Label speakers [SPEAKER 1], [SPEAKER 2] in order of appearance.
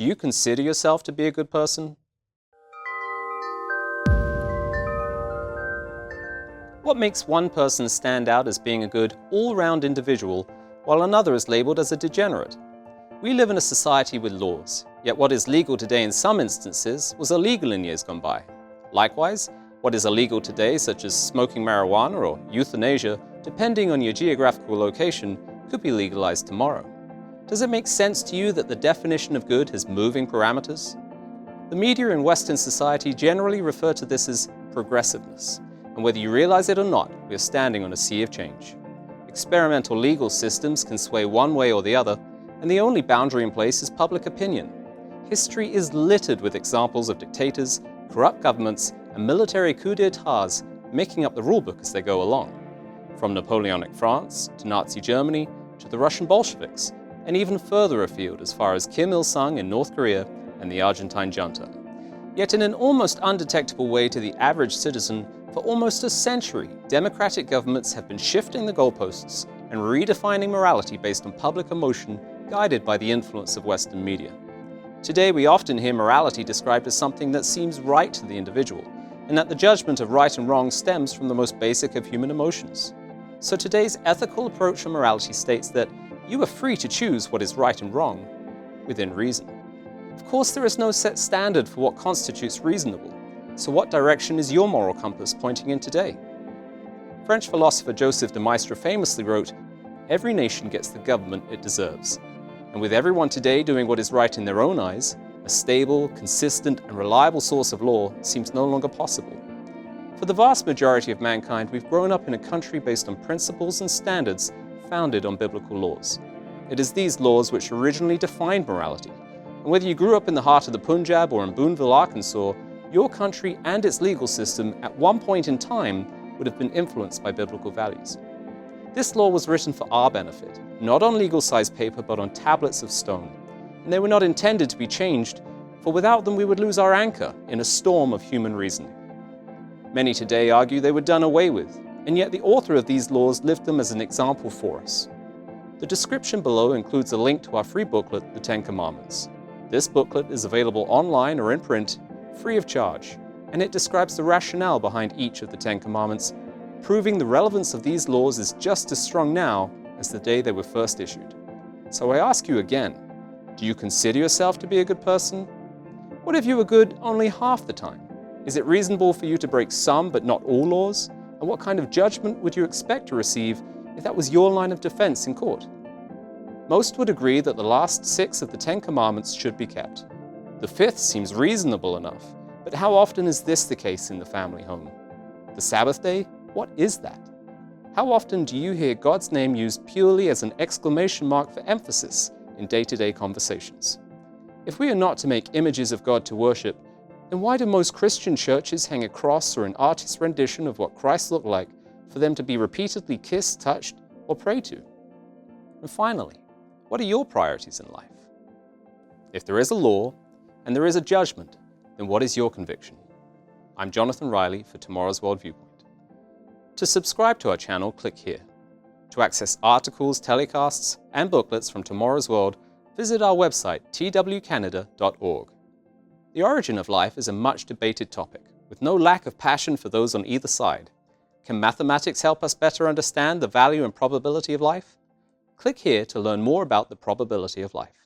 [SPEAKER 1] Do you consider yourself to be a good person? What makes one person stand out as being a good, all-round individual, while another is labeled as a degenerate? We live in a society with laws, yet what is legal today in some instances was illegal in years gone by. Likewise, what is illegal today, such as smoking marijuana or euthanasia, depending on your geographical location, could be legalized tomorrow. Does it make sense to you that the definition of good has moving parameters? The media in Western society generally refer to this as progressiveness, and whether you realize it or not, we are standing on a sea of change. Experimental legal systems can sway one way or the other, and the only boundary in place is public opinion. History is littered with examples of dictators, corrupt governments, and military coups d'etats making up the rulebook as they go along. From Napoleonic France, to Nazi Germany, to the Russian Bolsheviks, and even further afield as far as Kim Il-sung in North Korea and the Argentine junta. Yet in an almost undetectable way to the average citizen, for almost a century, democratic governments have been shifting the goalposts and redefining morality based on public emotion, guided by the influence of Western media. Today, we often hear morality described as something that seems right to the individual, and that the judgment of right and wrong stems from the most basic of human emotions. So today's ethical approach to morality states that you are free to choose what is right and wrong, within reason. Of course, there is no set standard for what constitutes reasonable. So what direction is your moral compass pointing in today? French philosopher Joseph de Maistre famously wrote, "Every nation gets the government it deserves." And with everyone today doing what is right in their own eyes, a stable, consistent, and reliable source of law seems no longer possible. For the vast majority of mankind, we've grown up in a country based on principles and standards founded on biblical laws. It is these laws which originally defined morality. And whether you grew up in the heart of the Punjab or in Boonville, Arkansas, your country and its legal system at one point in time would have been influenced by biblical values. This law was written for our benefit, not on legal-sized paper but on tablets of stone. And they were not intended to be changed, for without them we would lose our anchor in a storm of human reasoning. Many today argue they were done away with, and yet the author of these laws lived them as an example for us. The description below includes a link to our free booklet, The Ten Commandments. This booklet is available online or in print, free of charge, and it describes the rationale behind each of the Ten Commandments, proving the relevance of these laws is just as strong now as the day they were first issued. So I ask you again, do you consider yourself to be a good person? What if you were good only half the time? Is it reasonable for you to break some but not all laws? And what kind of judgment would you expect to receive if that was your line of defense in court? Most would agree that the last 6 of the 10 Commandments should be kept. The 5th seems reasonable enough, but how often is this the case in the family home? The Sabbath day? What is that? How often do you hear God's name used purely as an exclamation mark for emphasis in day-to-day conversations? If we are not to make images of God to worship, then why do most Christian churches hang a cross or an artist's rendition of what Christ looked like for them to be repeatedly kissed, touched, or prayed to? And finally, what are your priorities in life? If there is a law and there is a judgment, then what is your conviction? I'm Jonathan Riley for Tomorrow's World Viewpoint. To subscribe to our channel, click here. To access articles, telecasts, and booklets from Tomorrow's World, visit our website, twcanada.org. The origin of life is a much debated topic, with no lack of passion for those on either side. Can mathematics help us better understand the value and probability of life? Click here to learn more about the probability of life.